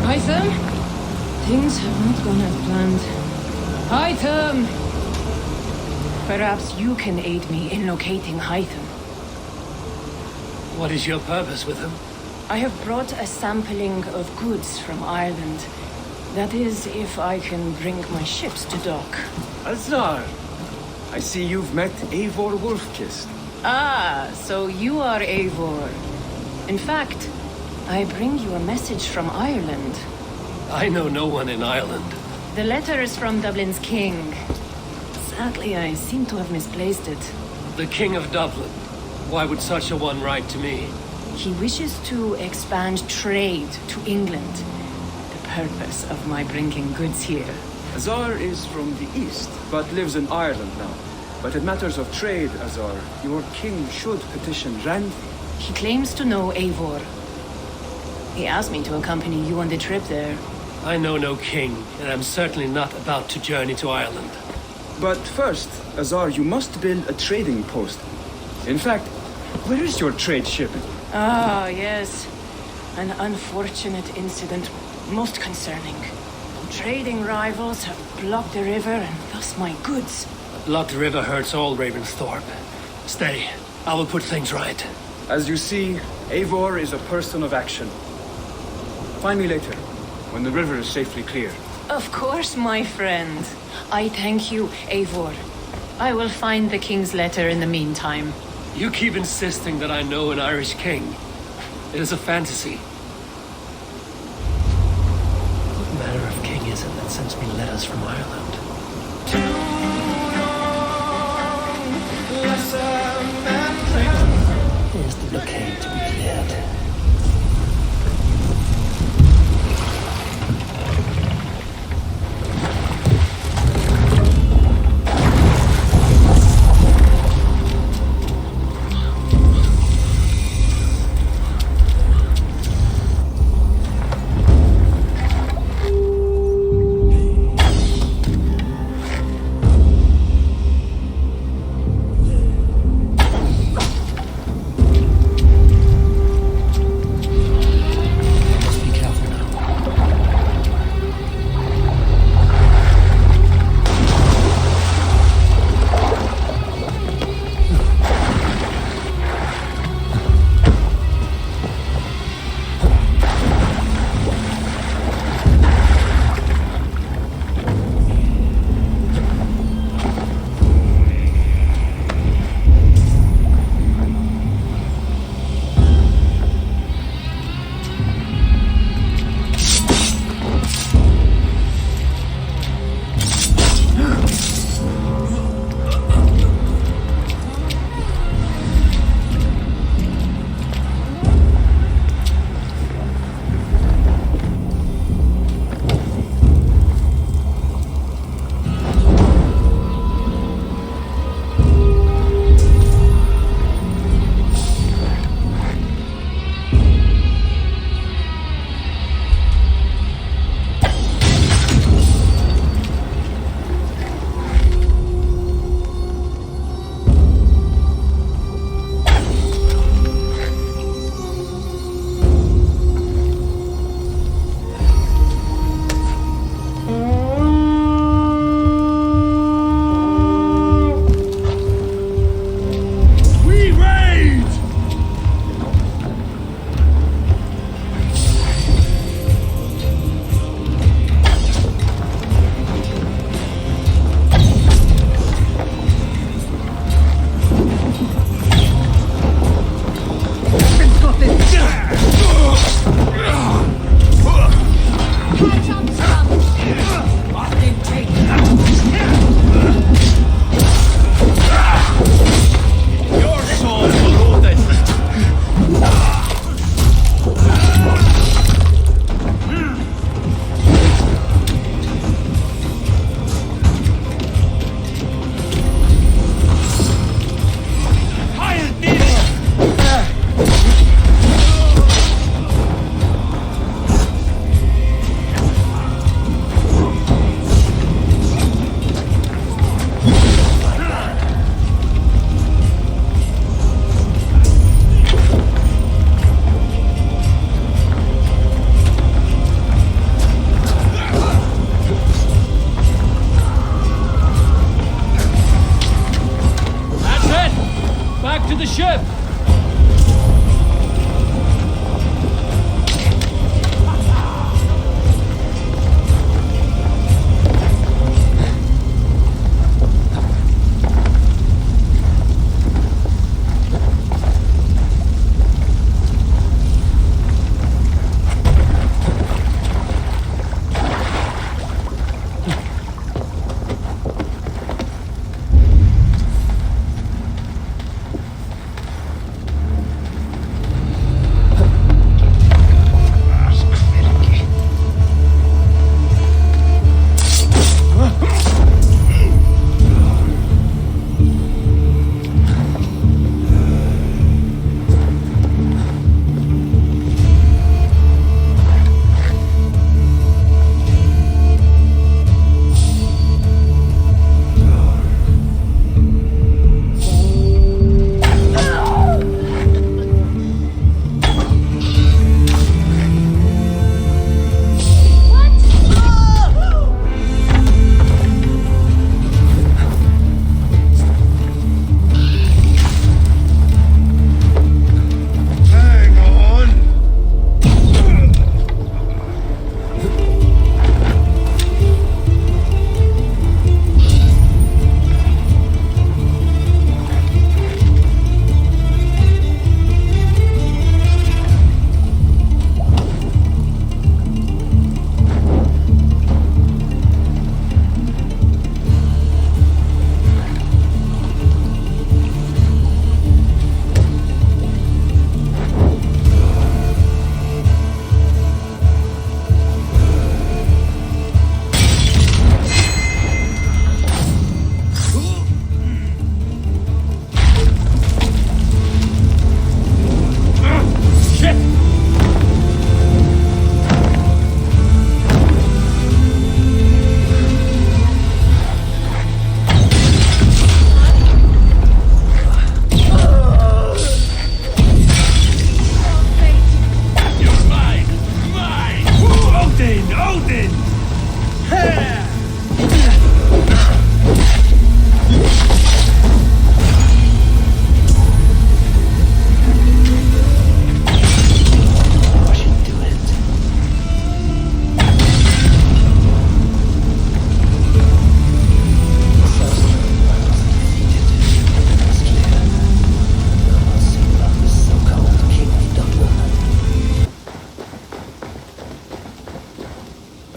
Hytham? Things have not gone as planned. Hytham! Perhaps you can aid me in locating Hytham. What is your purpose with him? I have brought a sampling of goods from Ireland. That is, if I can bring my ships to dock. Azar! I see you've met Eivor Wolfkist. Ah, so you are Eivor. In fact, I bring you a message from Ireland. I know no one in Ireland. The letter is from Dublin's king. Sadly, I seem to have misplaced it. The King of Dublin. Why would such a one write to me? He wishes to expand trade to England. The purpose of my bringing goods here. Azar is from the east, but lives in Ireland now. But in matters of trade, Azar, your king should petition Rand. He claims to know Eivor. He asked me to accompany you on the trip there. I know no king, and I'm certainly not about to journey to Ireland. But first, Azar, you must build a trading post. In fact, where is your trade ship? Ah, yes. An unfortunate incident, most concerning. Trading rivals have blocked the river and thus my goods. A blocked river hurts all Ravensthorpe. Stay. I will put things right. As you see, Eivor is a person of action. Find me later, when the river is safely clear. Of course, my friend. I thank you, Eivor. I will find the king's letter in the meantime. You keep insisting that I know an Irish king. It is a fantasy. What manner of king is it that sends me letters from Ireland? Here's the blockade to be cleared.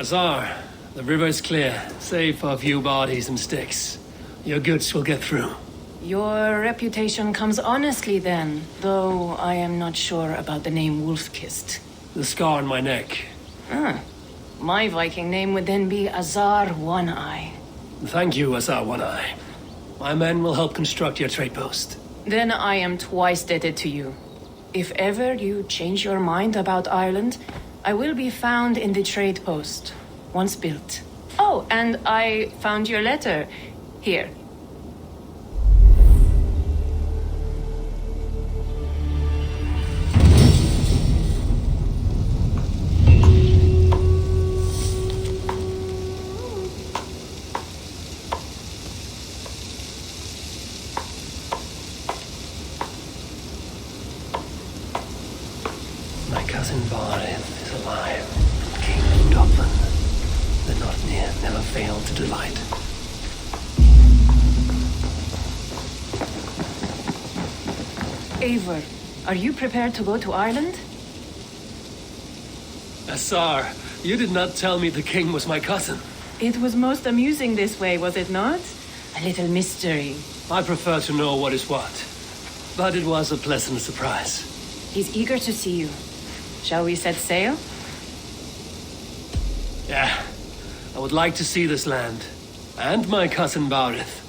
Azar, the river's clear, save for a few bodies and sticks. Your goods will get through. Your reputation comes honestly then, though I am not sure about the name Wolfkist. The scar on my neck. My Viking name would then be Azar One-Eye. Thank you, Azar One-Eye. My men will help construct your trade post. Then I am twice indebted to you. If ever you change your mind about Ireland, I will be found in the trade post, once built. Oh, and I found your letter. Here. My cousin Barith is alive, King of Dublin. The Nothnir never failed to delight. Eivor, are you prepared to go to Ireland? Azar, you did not tell me the king was my cousin. It was most amusing this way, was it not? A little mystery. I prefer to know what is what. But it was a pleasant surprise. He's eager to see you. Shall we set sail? Yeah, I would like to see this land. And my cousin Barith.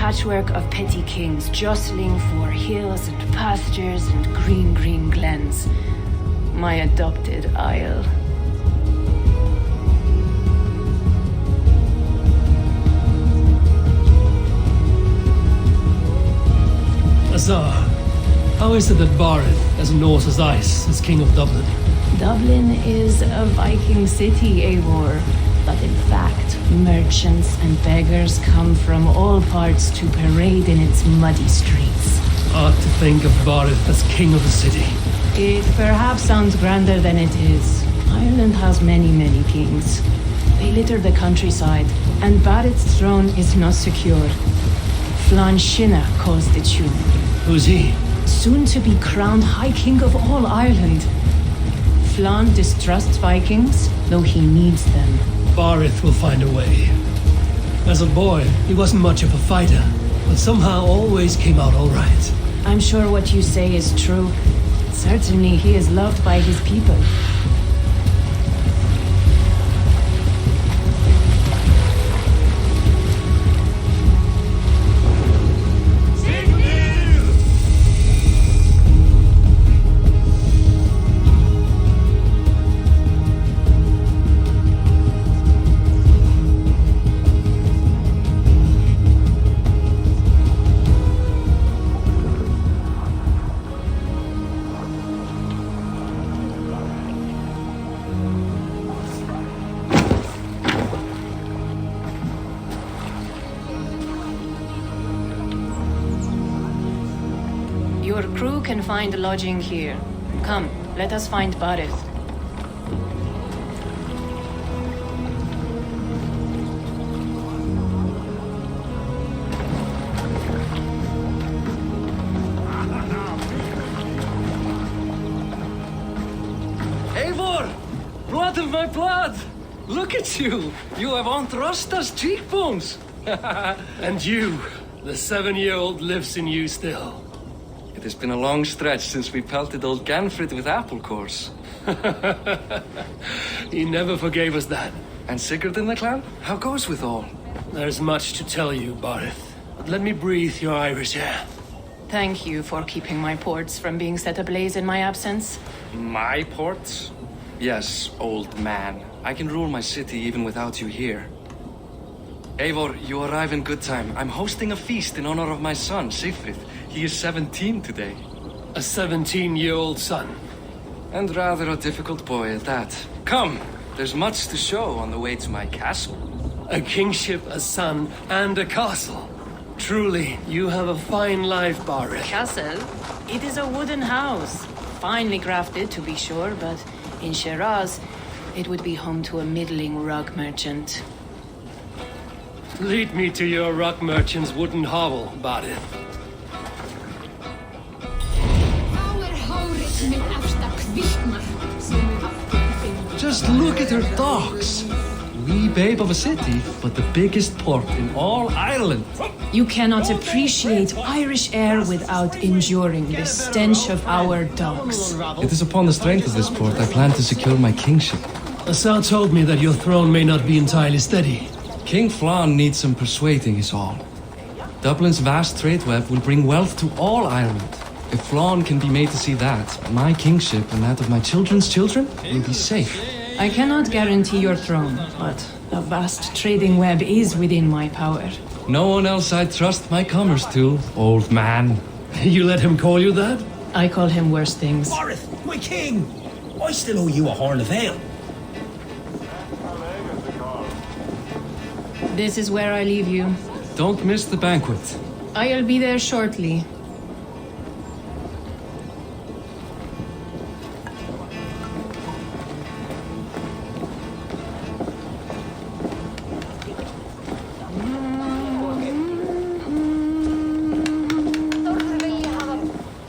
Patchwork of petty kings jostling for hills and pastures and green glens. My adopted isle. Azar, how is it that Barith, as Norse as ice, is king of Dublin? Dublin is a Viking city, Eivor. But in fact, merchants and beggars come from all parts to parade in its muddy streets. Odd to think of Barith as king of the city. It perhaps sounds grander than it is. Ireland has many kings. They litter the countryside, and Barith's throne is not secure. Flann Sinna calls the tune. Who's he? Soon to be crowned High King of all Ireland. Flann distrusts Vikings, though he needs them. Barith will find a way. As a boy, he wasn't much of a fighter, but somehow always came out all right. I'm sure what you say is true. Certainly he is loved by his people. Your crew can find lodging here. Come, let us find Barith. Eivor! Blood of my blood! Look at you! You have Aunt Rosta's cheekbones! And you, the 7-year-old lives in you still. It has been a long stretch since we pelted old Ganfrid with apple cores. He never forgave us that. And Sigurd in the clan? How goes with all? There's much to tell you, Barith. But let me breathe your Irish air. Thank you for keeping my ports from being set ablaze in my absence. My ports? Yes, old man. I can rule my city even without you here. Eivor, you arrive in good time. I'm hosting a feast in honor of my son, Sigfrid. He is 17 today. A 17-year-old son. And rather a difficult boy at that. Come, There's much to show on the way to my castle. A kingship, a son, and a castle. Truly, you have a fine life, Barith. Castle? It is a wooden house. Finely crafted, to be sure, but in Shiraz, it would be home to a middling rug merchant. Lead me to your rock merchant's wooden hovel, Barith. Just look at her docks. Wee babe of a city, but the biggest port in all Ireland. You cannot appreciate Irish air without enduring the stench of our docks. It is upon the strength of this port I plan to secure my kingship. Assar told me that your throne may not be entirely steady. King Flann needs some persuading is all. Dublin's vast trade web will bring wealth to all Ireland. If Flann can be made to see that, my kingship and that of my children's children will be safe. I cannot guarantee your throne, but a vast trading web is within my power. No one else I trust my commerce to, old man. You let him call you that? I call him worse things. Barith, my king! I still owe you a horn of ale. This is where I leave you. Don't miss the banquet. I'll be there shortly.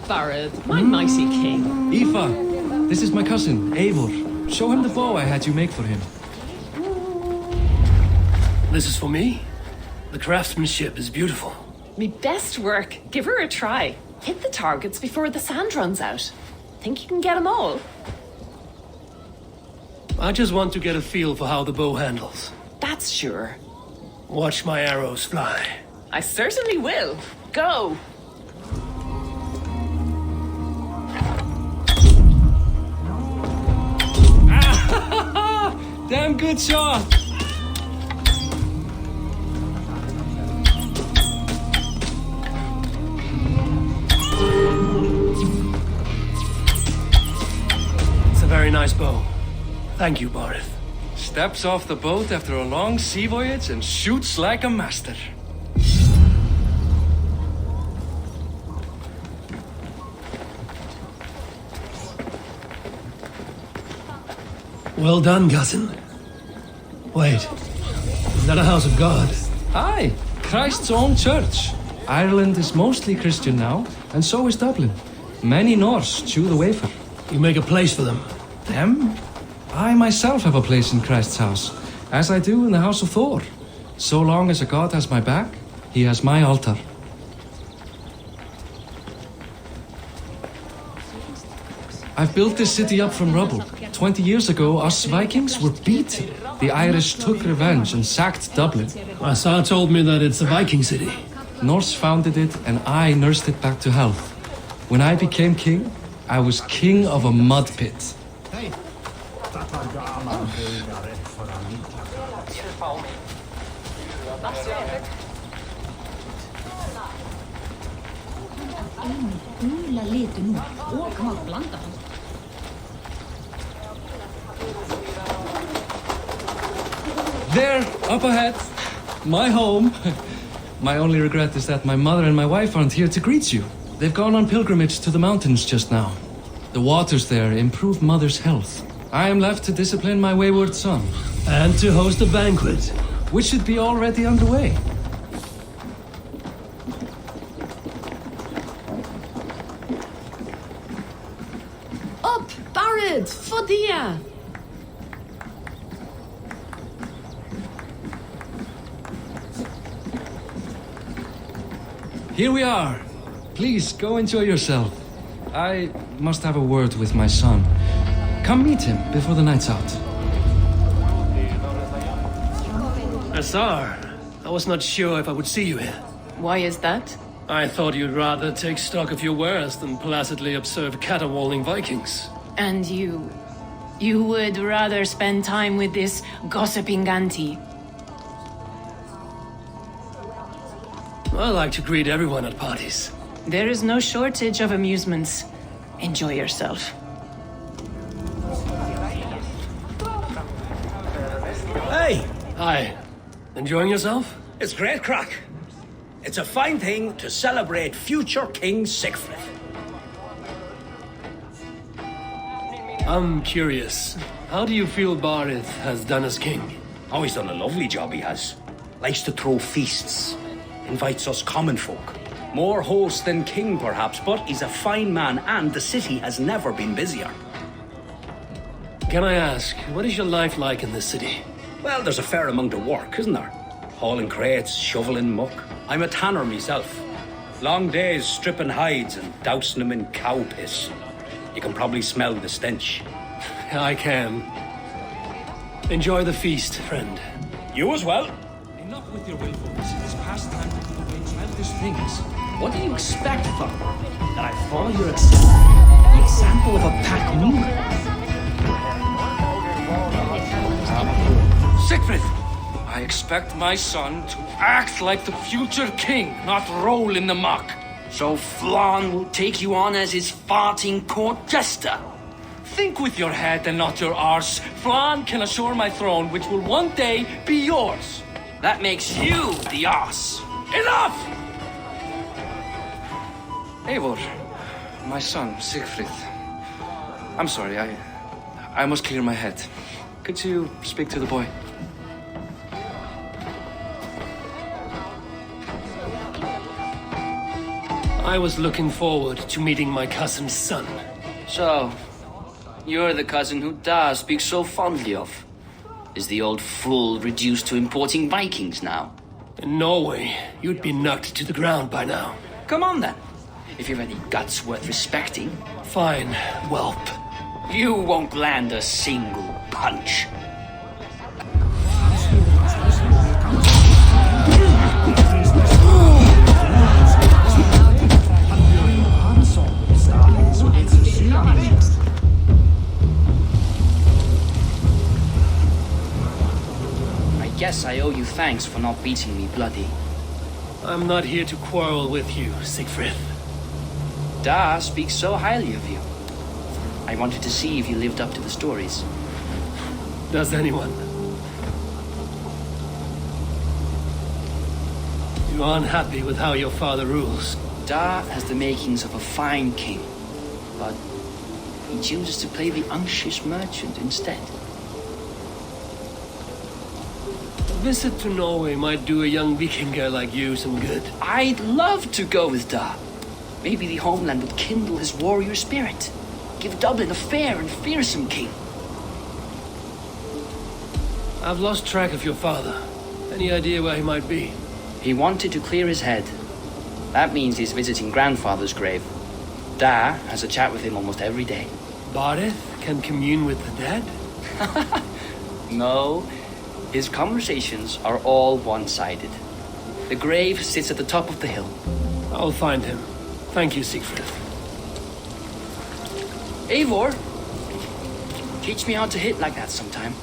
Barith, my mighty king. Aoife, this is my cousin, Eivor. Show him the bow I had you make for him. This is for me? The craftsmanship is beautiful. Me best work. Give her a try. Hit the targets before the sand runs out. Think you can get them all? I just want to get a feel for how the bow handles. That's sure. Watch my arrows fly. I certainly will. Go! Damn good shot! It's a very nice bow. Thank you, Barith. Steps off the boat after a long sea voyage and shoots like a master. Well done, cousin. Wait, is that a house of God? Aye, Christ's own church. Ireland is mostly Christian now, and so is Dublin. Many Norse chew the wafer. You make a place for them. Them? I myself have a place in Christ's house, as I do in the house of Thor. So long as a god has my back, he has my altar. I've built this city up from rubble. 20 years ago, us Vikings were beaten. The Irish took revenge and sacked Dublin. Assar told me that it's a Viking city. Norse founded it, and I nursed it back to health. When I became king, I was king of a mud pit. There, up ahead, my home. My only regret is that my mother and my wife aren't here to greet you. They've gone on pilgrimage to the mountains just now. The waters there improve mother's health. I am left to discipline my wayward son. And to host a banquet. Which should be already underway. Up, Barith! Fodia! Here we are. Please, go enjoy yourself. I must have a word with my son. Come meet him before the night's out. Assar, I was not sure if I would see you here. Why is that? I thought you'd rather take stock of your wares than placidly observe caterwauling Vikings. And you... You would rather spend time with this gossiping auntie. I like to greet everyone at parties. There is no shortage of amusements. Enjoy yourself. Hi. Enjoying yourself? It's great crack. It's a fine thing to celebrate future King Sigfrid. I'm curious. How do you feel Barith has done as king? Oh, he's done a lovely job, he has. Likes to throw feasts. Invites us common folk. More host than king, perhaps, but he's a fine man, and the city has never been busier. Can I ask, what is your life like in this city? Well, there's a fair amount of work, isn't there? Hauling crates, shoveling muck. I'm a tanner myself. Long days stripping hides and dousing them in cow piss. You can probably smell the stench. I can. Enjoy the feast, friend. You as well. Enough with your willfulness. It is past time to put away childish things. What do you expect, Father? That I follow your the example of a pack mule? Sigfrid! I expect my son to act like the future king, not roll in the muck. So Flan will take you on as his farting court jester? Think with your head and not your arse. Flan can assure my throne, which will one day be yours. That makes you the arse. Enough! Eivor, my son, Sigfrid. I'm sorry, I must clear my head. Could you speak to the boy? I was looking forward to meeting my cousin's son. So, you're the cousin who Da speaks so fondly of. Is the old fool reduced to importing Vikings now? In Norway, you'd be knocked to the ground by now. Come on then, if you've any guts worth respecting. Fine, whelp. You won't land a single punch. I guess I owe you thanks for not beating me bloody. I'm not here to quarrel with you, Sigfrid. Da speaks so highly of you. I wanted to see if you lived up to the stories. Does anyone? You are unhappy with how your father rules. Da has the makings of a fine king, but he chooses to play the unctuous merchant instead. A visit to Norway might do a young Vikinger like you some good. I'd love to go with Da. Maybe the homeland would kindle his warrior spirit. Give Dublin a fair and fearsome king. I've lost track of your father. Any idea where he might be? He wanted to clear his head. That means he's visiting grandfather's grave. Da has a chat with him almost every day. Barith can commune with the dead? No, his conversations are all one-sided. The grave sits at the top of the hill. I'll find him. Thank you, Sigfrid. Eivor, teach me how to hit like that sometime.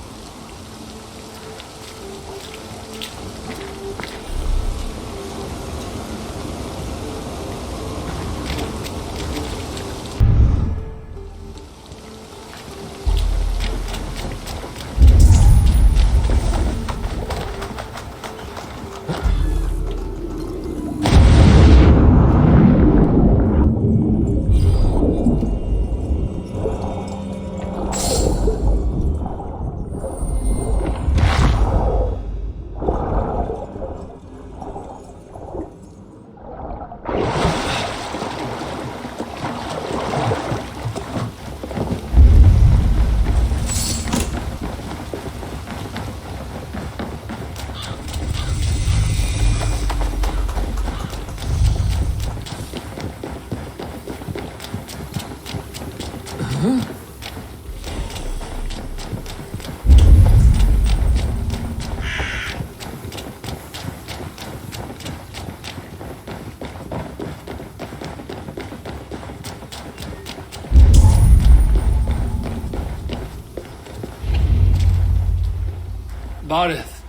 Barith.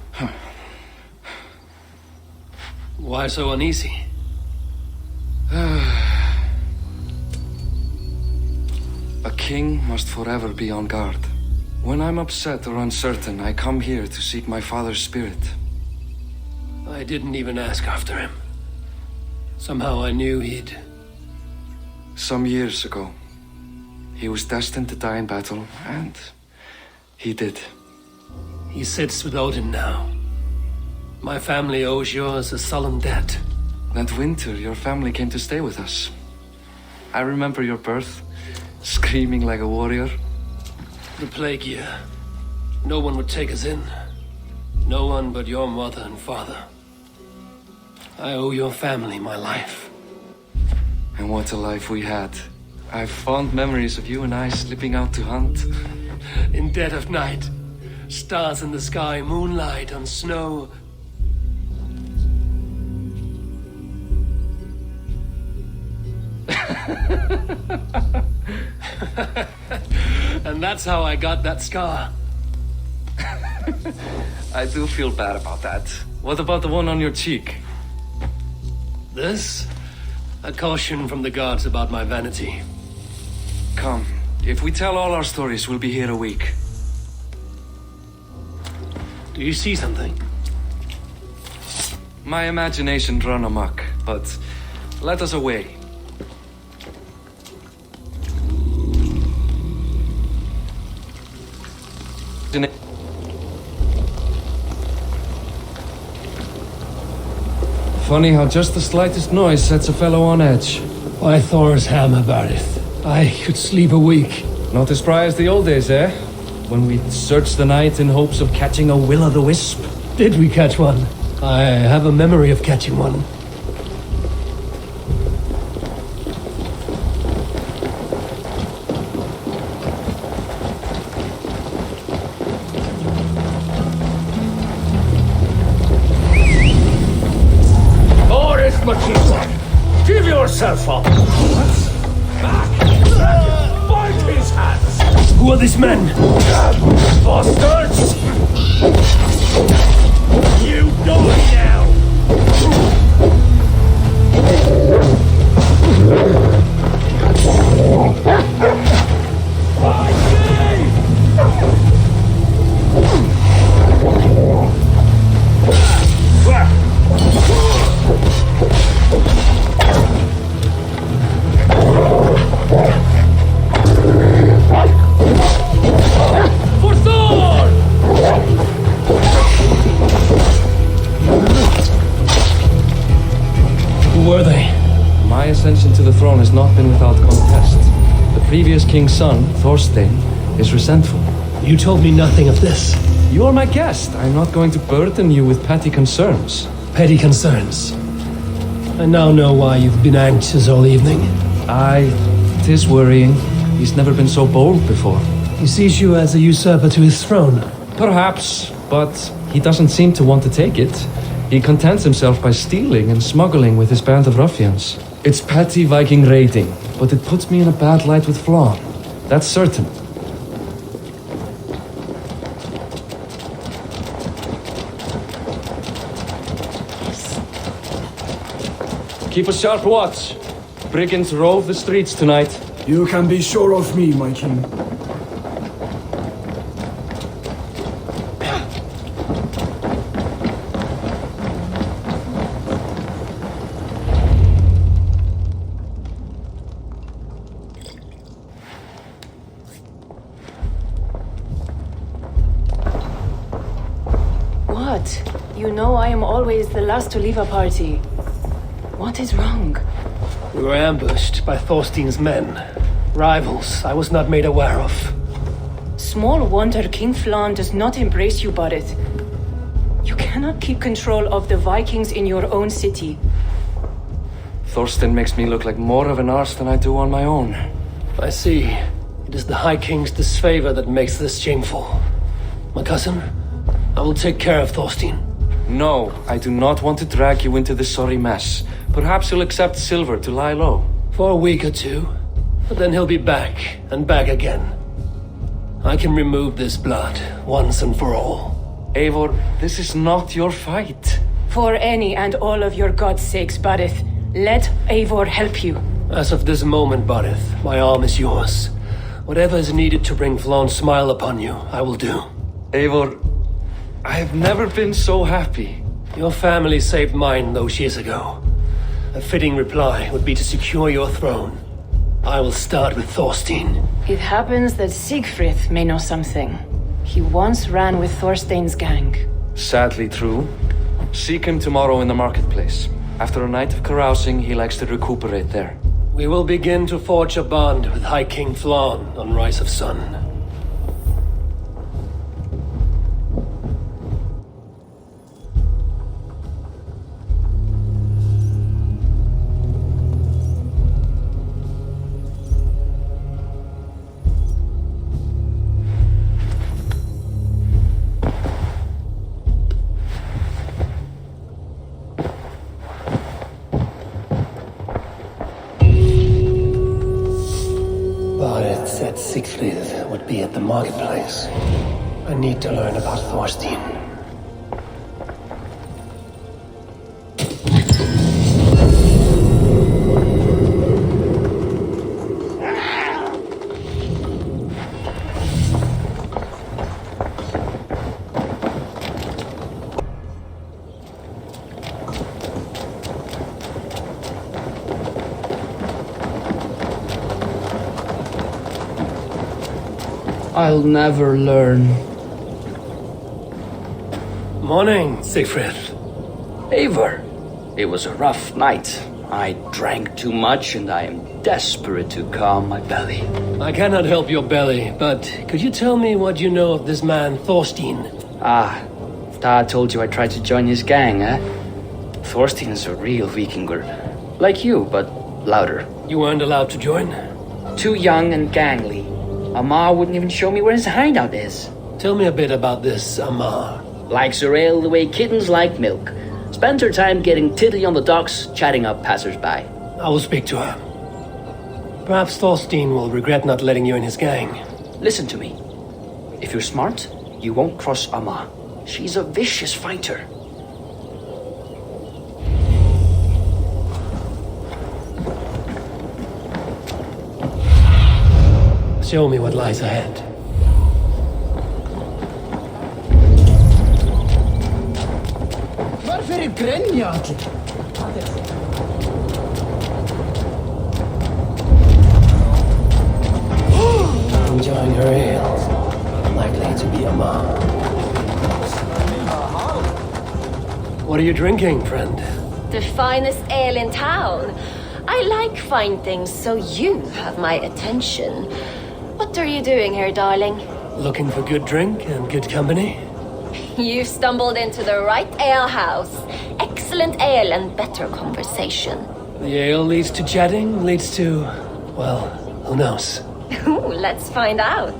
Why so uneasy? A king must forever be on guard. When I'm upset or uncertain, I come here to seek my father's spirit. I didn't even ask after him. Somehow I knew he'd... Some years ago, he was destined to die in battle, and he did. He sits with Odin now. My family owes yours a sullen debt. That winter, your family came to stay with us. I remember your birth, screaming like a warrior. The plague year. No one would take us in. No one but your mother and father. I owe your family my life. And what a life we had. I have fond memories of you and I slipping out to hunt. In dead of night, stars in the sky, moonlight on snow. And that's how I got that scar. I do feel bad about that. What about the one on your cheek? This? A caution from the gods about my vanity. Come, if we tell all our stories, we'll be here a week. Do you see something? My imagination run amok, but let us away. Funny how just the slightest noise sets a fellow on edge. Why Thor's hammer, Barith? I could sleep a week. Not as spry as the old days, eh? When we searched the night in hopes of catching a will-o'-the-wisp. Did we catch one? I have a memory of catching one. Give yourself up! Back! Bind his hands! Who are these men? Bastards! You die now! My ascension to the throne has not been without contest. The previous king's son, Thorstein, is resentful. You told me nothing of this. You are my guest. I'm not going to burden you with petty concerns. Petty concerns. I now know why you've been anxious all evening. Aye, 'tis worrying. He's never been so bold before. He sees you as a usurper to his throne. Perhaps, but he doesn't seem to want to take it. He contents himself by stealing and smuggling with his band of ruffians. It's petty Viking raiding, but it puts me in a bad light with Flann. That's certain. Keep a sharp watch. Brigands rove the streets tonight. You can be sure of me, my king. You know I am always the last to leave a party. What is wrong? We were ambushed by Thorstein's men. Rivals I was not made aware of. Small wonder King Flann does not embrace you, Barith. You cannot keep control of the Vikings in your own city. Thorstein makes me look like more of an arse than I do on my own. I see. It is the High King's disfavor that makes this shameful. My cousin, I will take care of Thorstein. No, I do not want to drag you into this sorry mess. Perhaps you'll accept silver to lie low. For a week or two, but then he'll be back, and back again. I can remove this blood, once and for all. Eivor, this is not your fight. For any and all of your gods' sakes, Barith, let Eivor help you. As of this moment, Barith, my arm is yours. Whatever is needed to bring Flawn's smile upon you, I will do. Eivor, I have never been so happy. Your family saved mine those years ago. A fitting reply would be to secure your throne. I will start with Thorstein. It happens that Siegfried may know something. He once ran with Thorstein's gang. Sadly true. Seek him tomorrow in the marketplace. After a night of carousing, he likes to recuperate there. We will begin to forge a bond with High King Flawn on Rise of Sun. But it said Siegfried would be at the marketplace. I need to learn about Thorstein. I'll never learn. Morning, Siegfried. Eivor, it was a rough night. I drank too much and I am desperate to calm my belly. I cannot help your belly, but could you tell me what you know of this man, Thorstein? Dad told you I tried to join his gang, eh? Thorstein is a real Vikinger. Like you, but louder. You weren't allowed to join? Too young and gangly. Amar wouldn't even show me where his hideout is. Tell me a bit about this Amar. Likes her ale the way kittens like milk. Spends her time getting tiddly on the docks, chatting up passers-by. I will speak to her. Perhaps Thorstein will regret not letting you in his gang. Listen to me. If you're smart, you won't cross Amar. She's a vicious fighter. Show me what lies ahead. Varför är Grenja? Enjoying her ale. Likely to be Amar. What are you drinking, friend? The finest ale in town. I like fine things, so you have my attention. What are you doing here, darling? Looking for good drink and good company? You've stumbled into the right ale house. Excellent ale and better conversation. The ale leads to chatting, leads to, well, who knows? Ooh, let's find out.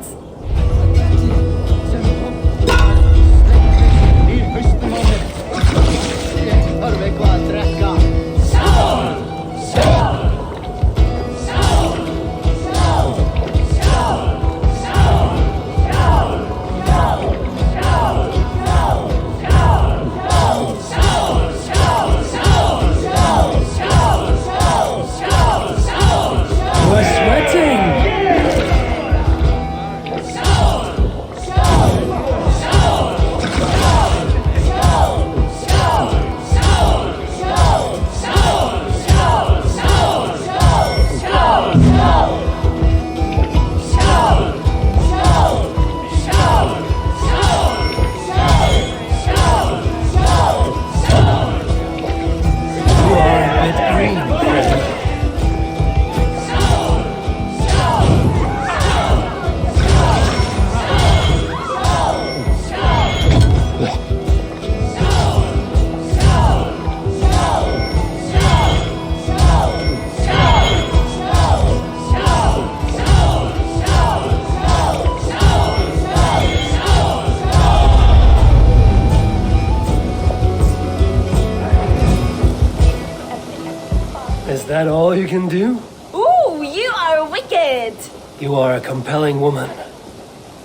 Is that all you can do? Ooh, you are wicked! You are a compelling woman.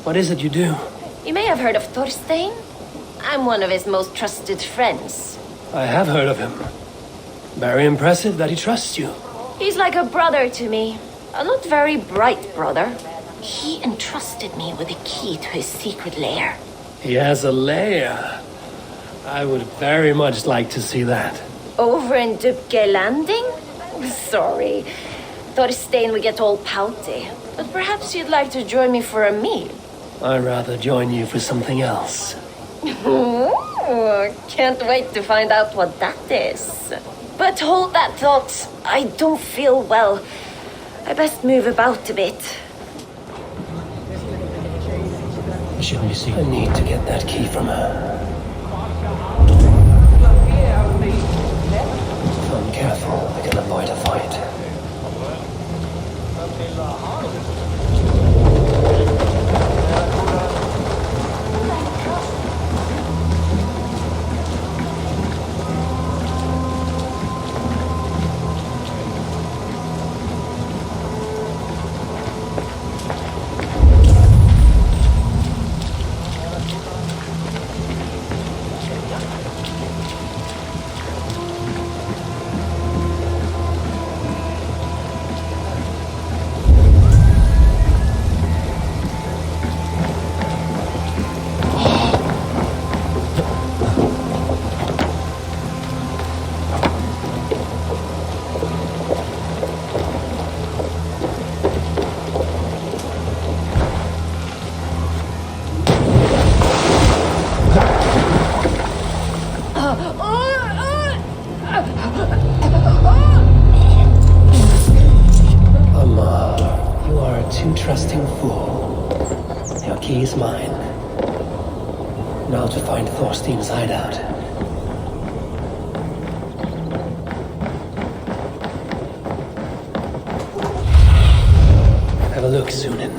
What is it you do? You may have heard of Thorstein. I'm one of his most trusted friends. I have heard of him. Very impressive that he trusts you. He's like a brother to me. A not very bright brother. He entrusted me with a key to his secret lair. He has a lair. I would very much like to see that. Over in Dubke Landing? Sorry. Thorstein will get all pouty. But perhaps you'd like to join me for a meal. I'd rather join you for something else. Ooh, can't wait to find out what that is. But hold that thought. I don't feel well. I best move about a bit. Shouldn't you see? I need to get that key from her. If I'm careful, I can avoid a fight. Trusting fool. Your key is mine. Now to find Thorstein's hideout. Have a look, Sunan.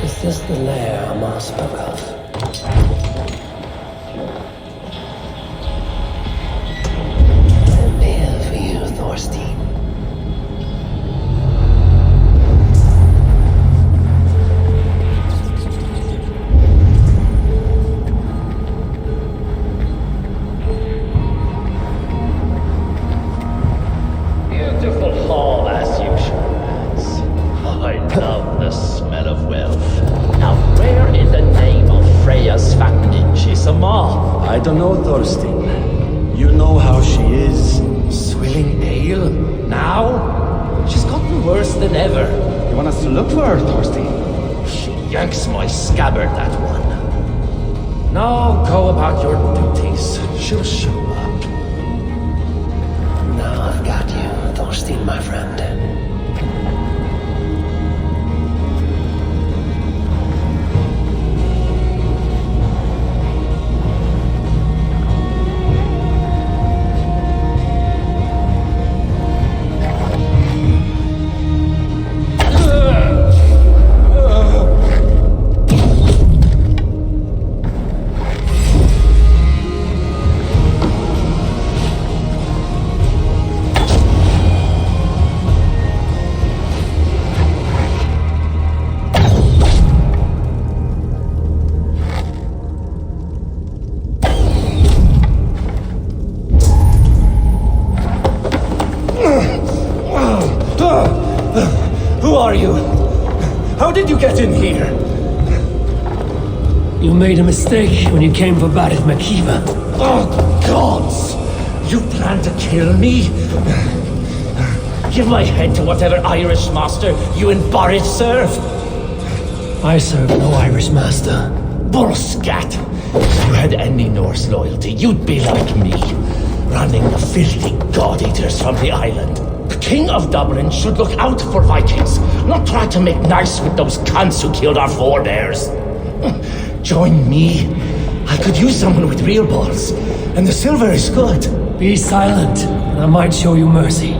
Is this the lair Amar spoke of? I'm here for you, Thorstein. Beautiful hall as usual, lads. I love the smell of wealth. Now where in the name of Freya's family is Amar? I don't know, Thorstein. You know how she is. Swilling ale? Now? She's gotten worse than ever. You want us to look for her, Thorstein? She yanks my scabbard, that one. Now go about your duties. She'll show up. Now I've got you, Thorstein, my friend. are you? How did you get in here? You made a mistake when you came for Barit Makiva. Oh, gods! You plan to kill me? Give my head to whatever Irish master you and Boris serve. I serve no Irish master. Bullscat! If you had any Norse loyalty, you'd be like me, running the filthy god-eaters from the island. The King of Dublin should look out for Vikings, not try to make nice with those cunts who killed our forebears. Join me. I could use someone with real balls, and the silver is good. Be silent, and I might show you mercy.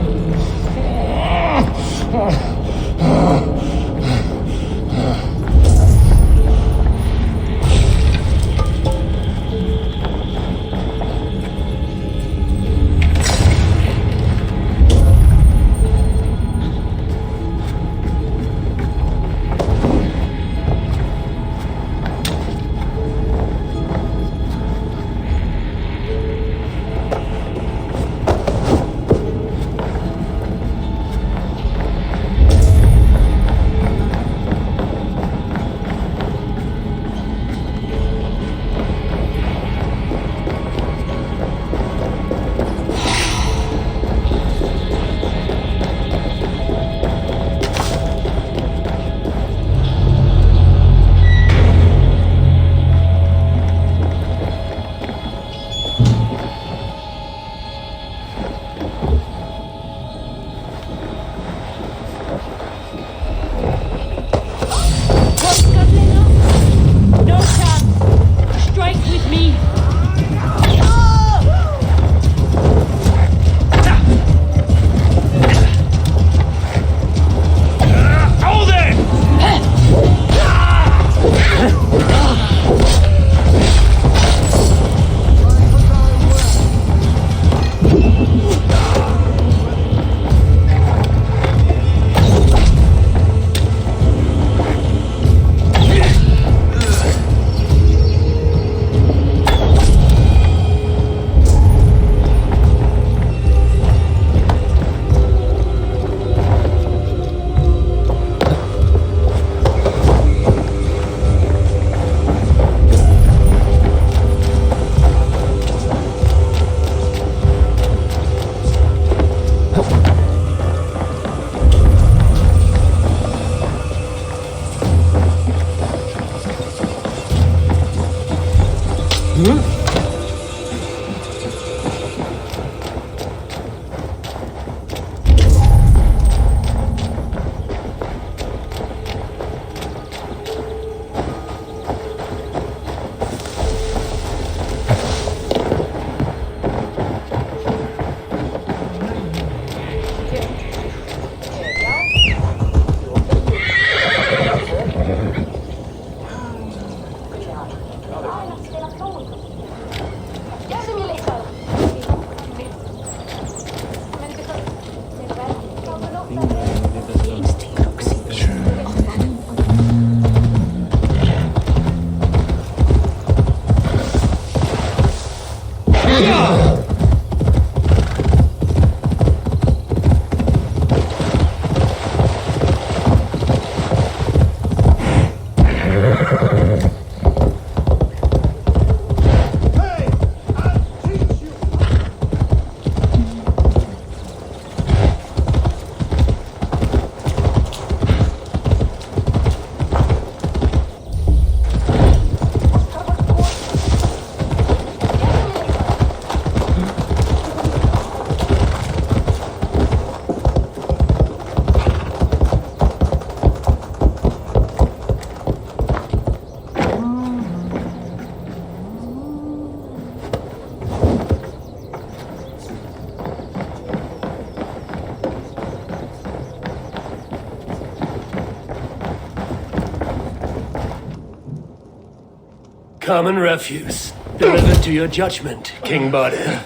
Common refuse. Delivered to your judgment, King Badir.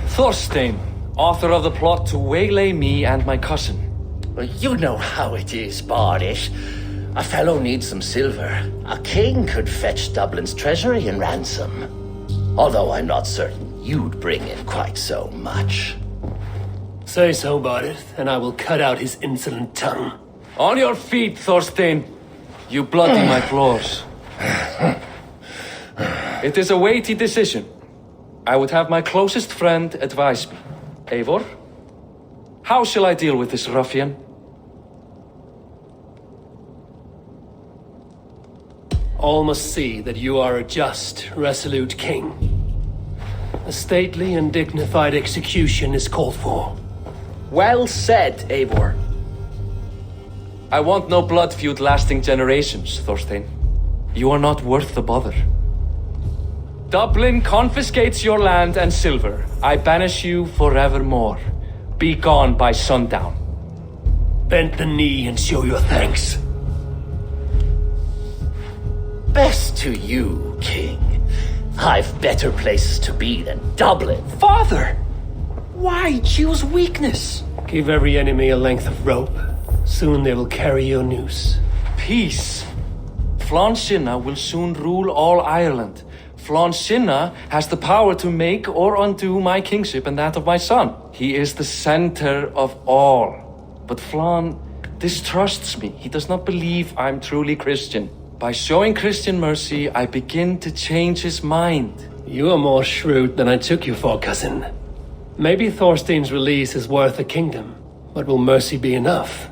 Thorstein, author of the plot to waylay me and my cousin. You know how it is, Bardish. A fellow needs some silver. A king could fetch Dublin's treasury in ransom. Although I'm not certain you'd bring in quite so much. Say so, Badir, and I will cut out his insolent tongue. On your feet, Thorstein. You bloody my floors. It is a weighty decision. I would have my closest friend advise me. Eivor, how shall I deal with this ruffian? All must see that you are a just, resolute king. A stately and dignified execution is called for. Well said, Eivor. I want no blood feud lasting generations, Thorstein. You are not worth the bother. Dublin confiscates your land and silver. I banish you forevermore. Be gone by sundown. Bend the knee and show your thanks. Best to you, King. I've better places to be than Dublin. Father! Why choose weakness? Give every enemy a length of rope. Soon they will carry your noose. Peace. Flann Sinna will soon rule all Ireland. Flann Sinna has the power to make or undo my kingship and that of my son. He is the center of all. But Flann distrusts me. He does not believe I'm truly Christian. By showing Christian mercy, I begin to change his mind. You are more shrewd than I took you for, cousin. Maybe Thorstein's release is worth a kingdom, but will mercy be enough?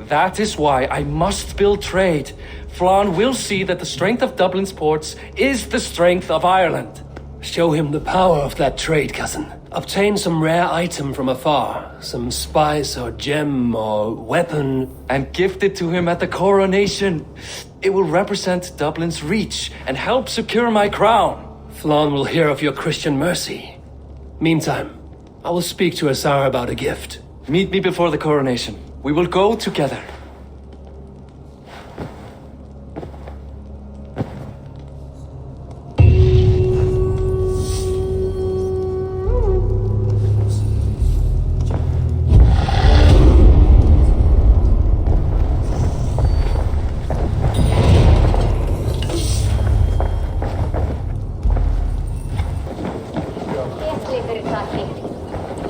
That is why I must build trade. Flann will see that the strength of Dublin's ports is the strength of Ireland. Show him the power of that trade, cousin. Obtain some rare item from afar, some spice or gem or weapon, and gift it to him at the coronation. It will represent Dublin's reach and help secure my crown. Flann will hear of your Christian mercy. Meantime, I will speak to Asar about a gift. Meet me before the coronation. We will go together.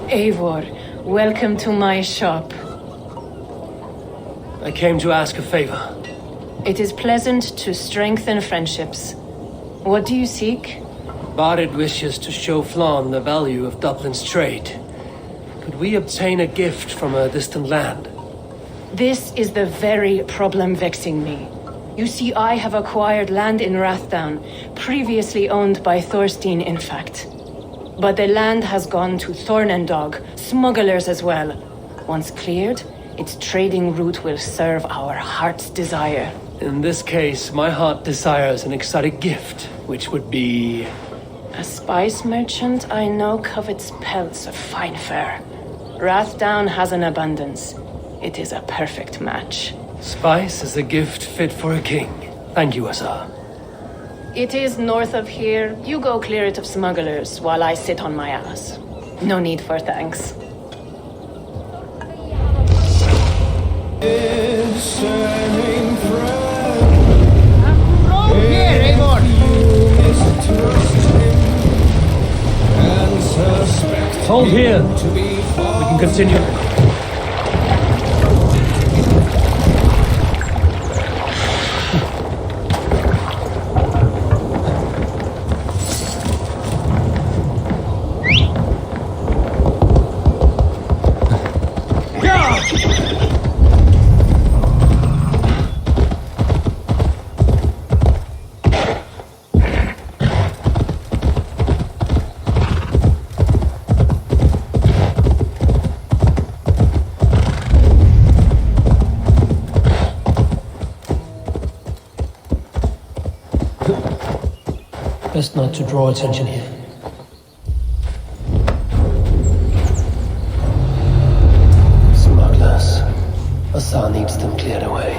Eivor, welcome to my shop. I came to ask a favor. It is pleasant to strengthen friendships. What do you seek? Barid wishes to show Flann the value of Dublin's trade. Could we obtain a gift from a distant land? This is the very problem vexing me. You see, I have acquired land in Rathdown, previously owned by Thorstein, in fact. But the land has gone to Thornendog, smugglers as well. Once cleared, its trading route will serve our heart's desire. In this case, my heart desires an exotic gift, which would be... A spice merchant I know covets pelts of fine fur. Rathdown has an abundance. It is a perfect match. Spice is a gift fit for a king. Thank you, Asar. It is north of here. You go clear it of smugglers while I sit on my ass. No need for thanks. Hold here. We can continue. Best not to draw attention here. Smugglers. Asar needs them cleared away.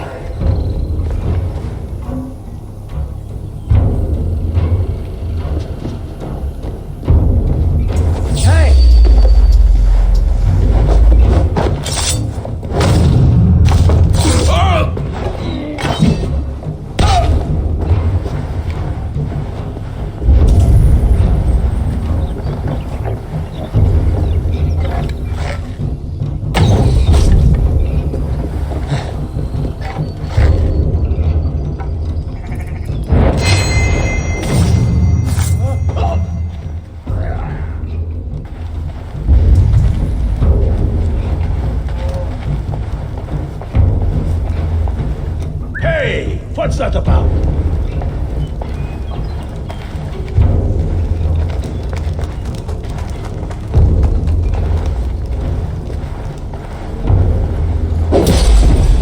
What's that about?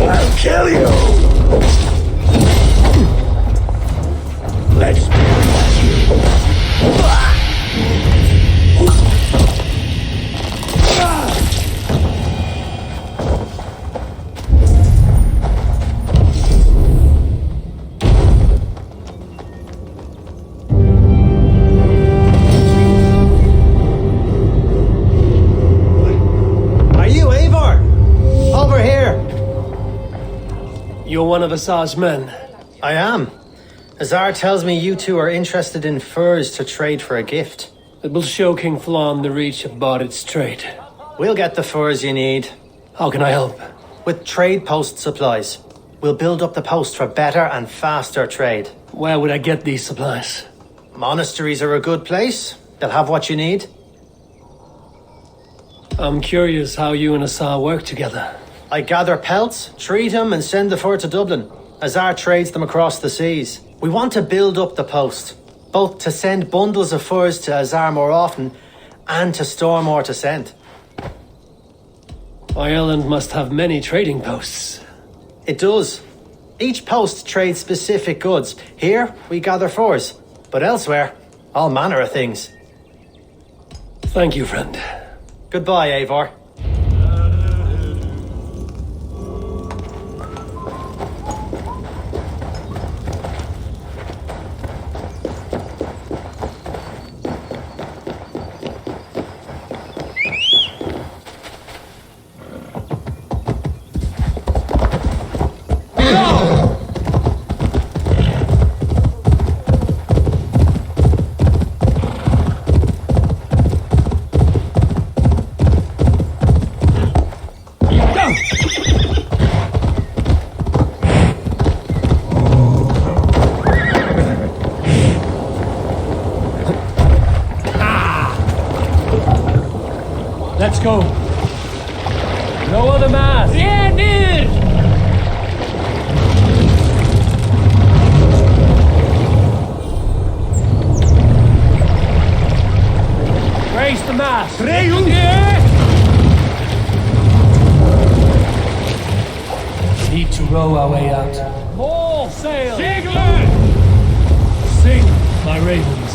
I'll kill you! Let's You're one of Azar's men. I am. Azar tells me you two are interested in furs to trade for a gift. It will show King Flan the reach of Bardet's trade. We'll get the furs you need. How can I help? With trade post supplies. We'll build up the post for better and faster trade. Where would I get these supplies? Monasteries are a good place. They'll have what you need. I'm curious how you and Azar work together. I gather pelts, treat them, and send the fur to Dublin. Azar trades them across the seas. We want to build up the post, both to send bundles of furs to Azar more often, and to store more to send. Ireland must have many trading posts. It does. Each post trades specific goods. Here, we gather furs, but elsewhere, all manner of things. Thank you, friend. Goodbye, Eivor. Let's go. No other mass. Yeah, dude. Raise the mass. Need to row our way out. More sail. Segler. Sing, my ravens.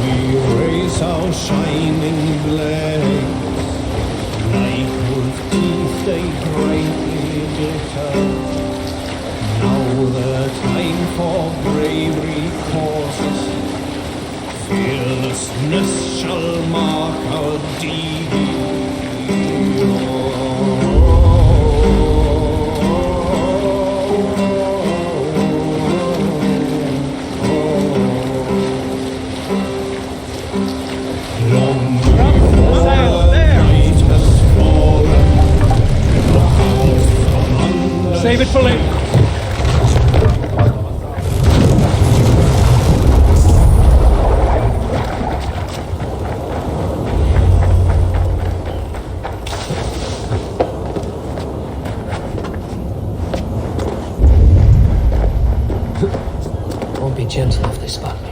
We raise our shining blades, like wolf teeth they greatly glitter. Now the time for bravery courses, fearlessness shall mark our deed. Save it for later. Won't be gentle if they spot me.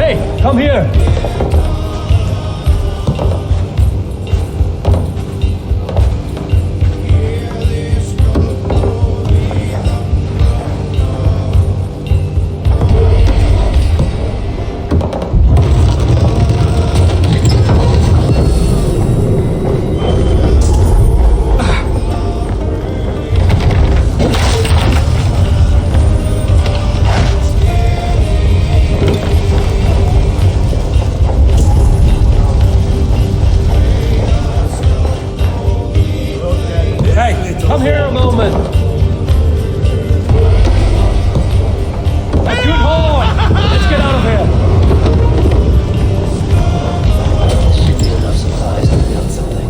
Hey, come here! Come here a moment. A good horn. Let's get out of here. Should be enough supplies to build something.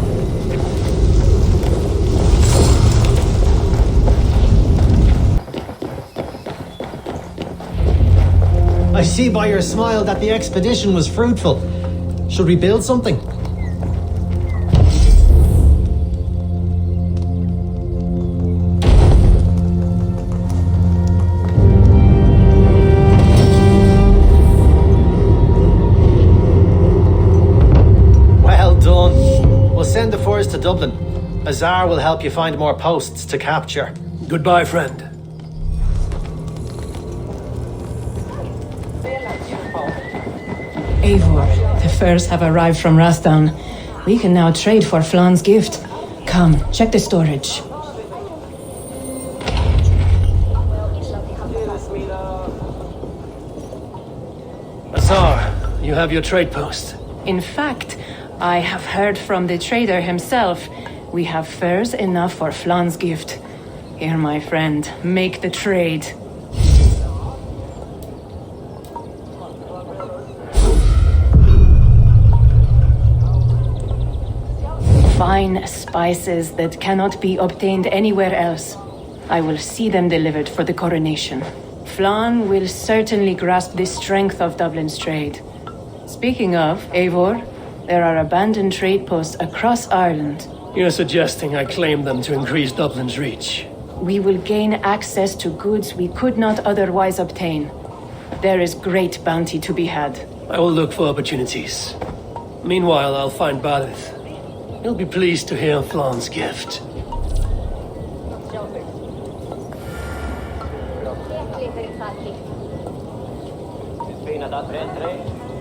I see by your smile that the expedition was fruitful. Should we build something? Send the force to Dublin. Azar will help you find more posts to capture. Goodbye, friend. Eivor, the furs have arrived from Rathdown. We can now trade for Flan's gift. Come, check the storage. Azar, you have your trade post. In fact, I have heard from the trader himself. We have furs enough for Flan's gift. Here, my friend, make the trade. Fine spices that cannot be obtained anywhere else. I will see them delivered for the coronation. Flan will certainly grasp the strength of Dublin's trade. Speaking of, Eivor, there are abandoned trade posts across Ireland. You're suggesting I claim them to increase Dublin's reach. We will gain access to goods we could not otherwise obtain. There is great bounty to be had. I will look for opportunities. Meanwhile, I'll find Balith. He'll be pleased to hear Flan's gift. Fina da 3-3.